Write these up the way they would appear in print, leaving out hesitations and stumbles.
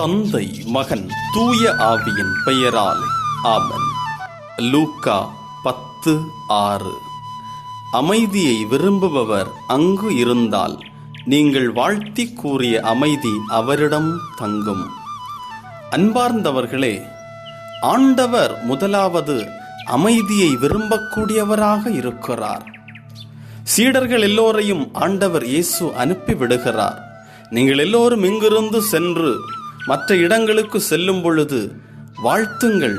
தந்தை, மகன், தூய ஆவியின் பெயராலே ஆமென். லூக்கா 10:6. அமைதியை விரும்புபவர் அங்கு இருந்தால் நீங்கள் வாழ்த்தி கூறிய அமைதி அவரிடம் தங்கும். அன்பார்ந்தவர்களே, ஆண்டவர் முதலாவது அமைதியை விரும்பக்கூடியவராக இருக்கிறார். சீடர்கள் எல்லோரையும் ஆண்டவர் இயேசு அனுப்பிவிடுகிறார். நீங்கள் எல்லோரும் இங்கிருந்து சென்று மற்ற இடங்களுக்கு செல்லும் பொழுது வாழ்த்துங்கள்,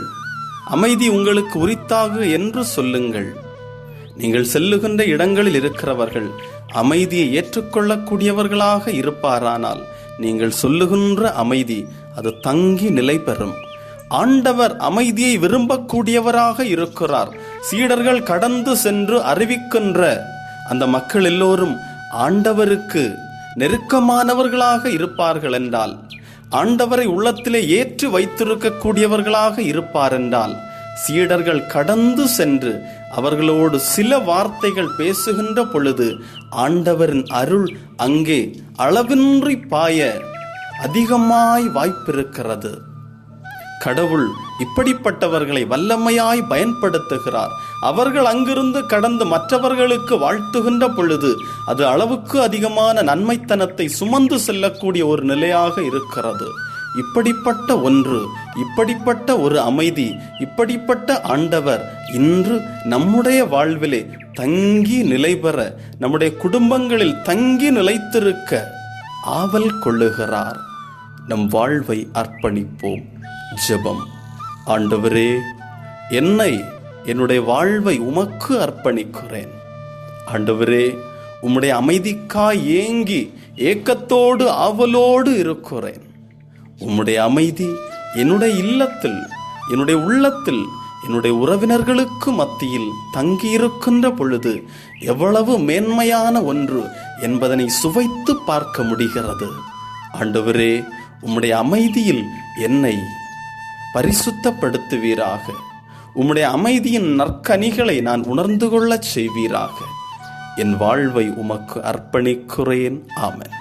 அமைதி உங்களுக்கு உரித்தாக என்று சொல்லுங்கள். நீங்கள் செல்லுகின்ற இடங்களில் இருக்கிறவர்கள் அமைதியை ஏற்றுக்கொள்ளக்கூடியவர்களாக இருப்பாரானால் நீங்கள் சொல்லுகின்ற அமைதி அது தங்கி நிலை பெறும். ஆண்டவர் அமைதியை விரும்பக்கூடியவராக இருக்கிறார். சீடர்கள் கடந்து சென்று அறிவிக்கின்ற அந்த மக்கள் எல்லோரும் ஆண்டவருக்கு நெருக்கமானவர்களாக இருப்பார்கள் என்றால், ஆண்டவரை உள்ளத்திலே ஏற்று வைத்திருக்கக்கூடியவர்களாக இருப்பார் என்றால், சீடர்கள் கடந்து சென்று அவர்களோடு சில வார்த்தைகள் பேசுகின்ற பொழுது ஆண்டவரின் அருள் அங்கே அளவின்றி பாய அதிகமாய் வாய்ப்பிருக்கிறது. கடவுள் இப்படிப்பட்டவர்களை வல்லமையாய் பயன்படுத்துகிறார். அவர்கள் அங்கிருந்து கடந்து மற்றவர்களுக்கு வாழ்த்துகின்ற பொழுது அது அளவுக்கு அதிகமான நன்மைத்தனத்தை சுமந்து செல்லக்கூடிய ஒரு நிலையாக இருக்கிறது. இப்படிப்பட்ட ஒன்று, இப்படிப்பட்ட ஒரு அமைதி, இப்படிப்பட்ட ஆண்டவர் இன்று நம்முடைய வாழ்விலே தங்கி நிலை பெற, நம்முடைய குடும்பங்களில் தங்கி நிலைத்திருக்க ஆவல் கொள்ளுகிறார். நம் வாழ்வை அர்ப்பணிப்போம். ஜெபம். ஆண்டவரே, என்னுடைய வாழ்வை உமக்கு அர்ப்பணிக்கிறேன். ஆண்டவரே, உம்முடைய அமைதிக்காய் ஏங்கி ஏக்கத்தோடு ஆவலோடு இருக்கிறேன். உம்முடைய அமைதி என்னுடைய இல்லத்தில், என்னுடைய உள்ளத்தில், என்னுடைய உறவினர்களுக்கு மத்தியில் தங்கியிருக்கின்ற பொழுது எவ்வளவு மேன்மையான ஒன்று என்பதனை சுவைத்து பார்க்க முடிகிறது. ஆண்டவரே, உம்முடைய அமைதியில் என்னை பரிசுத்தப்படுத்துவீராக. உம்முடைய அமைதியின் நற்கனிகளை நான் உணர்ந்து கொள்ளச் செய்வீராக. என் வாழ்வை உமக்கு அர்ப்பணிக்கிறேன். ஆமென்.